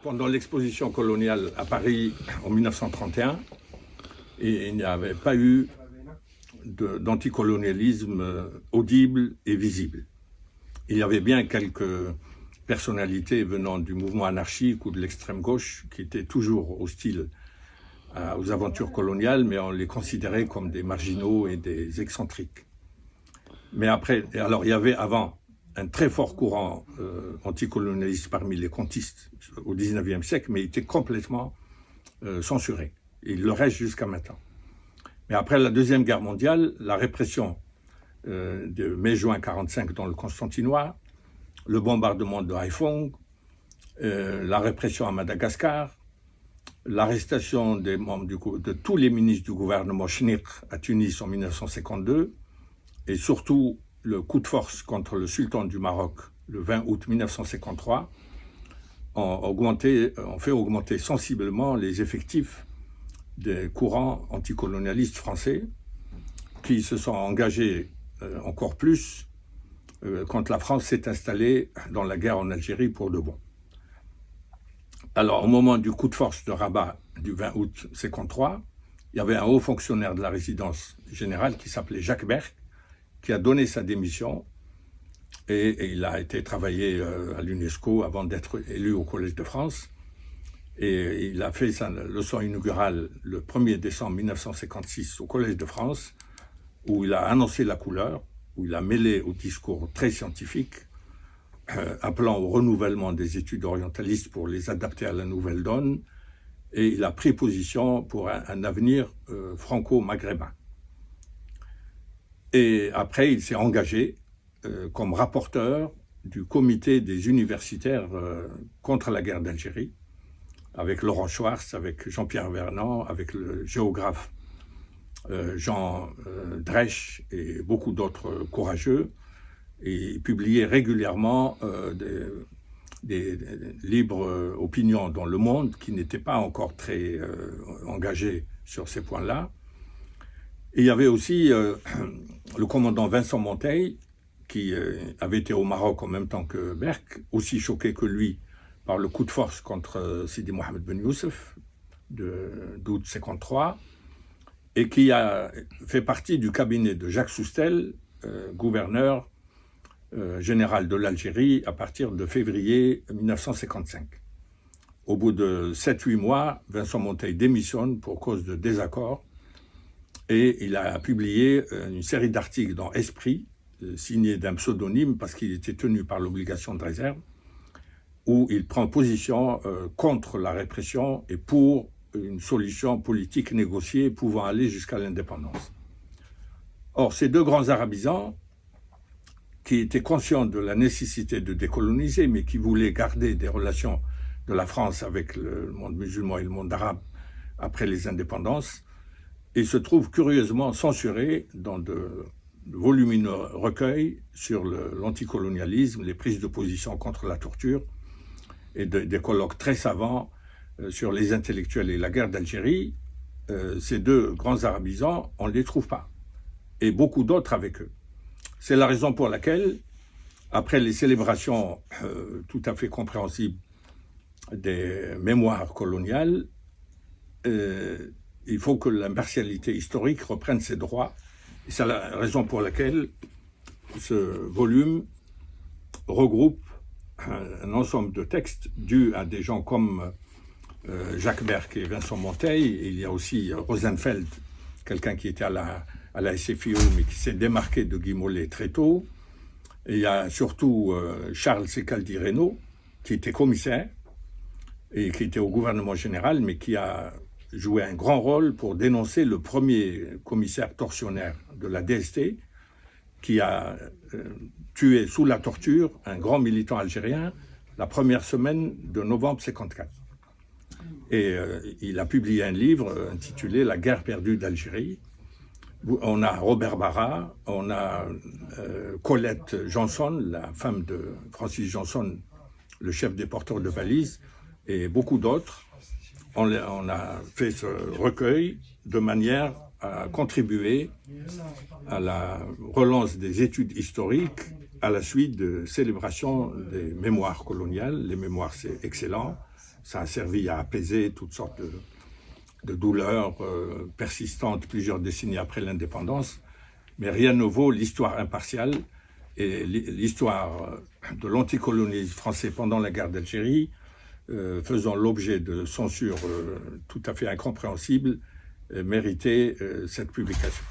pendant l'exposition coloniale à Paris en 1931, il n'y avait pas eu d'anticolonialisme audible et visible. Il y avait bien quelques personnalités venant du mouvement anarchique ou de l'extrême gauche qui étaient toujours hostiles aux aventures coloniales, mais on les considérait comme des marginaux et des excentriques. Mais après, alors il y avait avant un très fort courant anticolonialiste parmi les contistes au XIXe siècle, mais il était complètement censuré. Et il le reste jusqu'à maintenant. Mais après la Deuxième Guerre mondiale, la répression de mai-juin 1945 dans le Constantinois, le bombardement de Haïphong, la répression à Madagascar, l'arrestation des membres de tous les ministres du gouvernement Cheniq à Tunis en 1952, et surtout le coup de force contre le sultan du Maroc le 20 août 1953, ont fait augmenter sensiblement les effectifs des courants anticolonialistes français qui se sont engagés encore plus quand la France s'est installée dans la guerre en Algérie pour de bon. Alors, au moment du coup de force de Rabat du 20 août 1953, il y avait un haut fonctionnaire de la résidence générale qui s'appelait Jacques Berck, qui a donné sa démission et il a été travailler à l'UNESCO avant d'être élu au Collège de France. Et il a fait sa leçon inaugurale le 1er décembre 1956 au Collège de France, où il a annoncé la couleur, où il a mêlé au discours très scientifique, appelant au renouvellement des études orientalistes pour les adapter à la nouvelle donne, et il a pris position pour un avenir franco-maghrébin. Et après, il s'est engagé comme rapporteur du comité des universitaires contre la guerre d'Algérie, avec Laurent Schwartz, avec Jean-Pierre Vernant, avec le géographe Jean Dresch et beaucoup d'autres courageux. Et il publiait régulièrement des libres opinions dans Le Monde qui n'étaient pas encore très engagés sur ces points-là. Et il y avait aussi le commandant Vincent Monteil, qui avait été au Maroc en même temps que Berck, aussi choqué que lui par le coup de force contre Sidi Mohamed Ben Youssef d'août 1953, et qui a fait partie du cabinet de Jacques Soustelle, gouverneur général de l'Algérie à partir de février 1955. Au bout de 7-8 mois, Vincent Monteil démissionne pour cause de désaccords et il a publié une série d'articles dans Esprit, signé d'un pseudonyme parce qu'il était tenu par l'obligation de réserve, où il prend position contre la répression et pour une solution politique négociée pouvant aller jusqu'à l'indépendance. Or, ces deux grands arabisants, qui étaient conscients de la nécessité de décoloniser, mais qui voulaient garder des relations de la France avec le monde musulman et le monde arabe après les indépendances, et se trouvent curieusement censurés dans de volumineux recueils sur l'anticolonialisme, les prises de position contre la torture, et des colloques très savants sur les intellectuels et la guerre d'Algérie. Ces deux grands arabisants, on ne les trouve pas, et beaucoup d'autres avec eux. C'est la raison pour laquelle, après les célébrations tout à fait compréhensibles des mémoires coloniales, il faut que l'impartialité historique reprenne ses droits. Et c'est la raison pour laquelle ce volume regroupe un ensemble de textes dus à des gens comme Jacques Berck et Vincent Monteil. Et il y a aussi Rosenfeld, quelqu'un qui était à la SFIO, mais qui s'est démarqué de Guy Mollet très tôt. Et il y a surtout Charles Secaldi Reynaud, qui était commissaire et qui était au gouvernement général, mais qui a joué un grand rôle pour dénoncer le premier commissaire tortionnaire de la DST, qui a tué sous la torture un grand militant algérien la première semaine de novembre 1954. Et il a publié un livre intitulé « La guerre perdue d'Algérie ». On a Robert Barra, on a Colette Janson, la femme de Francis Janson, le chef des porteurs de valises, et beaucoup d'autres. On a fait ce recueil de manière à contribuer à la relance des études historiques à la suite de célébrations des mémoires coloniales. Les mémoires, c'est excellent. Ça a servi à apaiser toutes sortes de douleurs persistantes plusieurs décennies après l'indépendance. Mais rien ne vaut l'histoire impartiale et l'histoire de l'anticolonialisme français pendant la guerre d'Algérie, faisant l'objet de censures tout à fait incompréhensibles, méritait cette publication.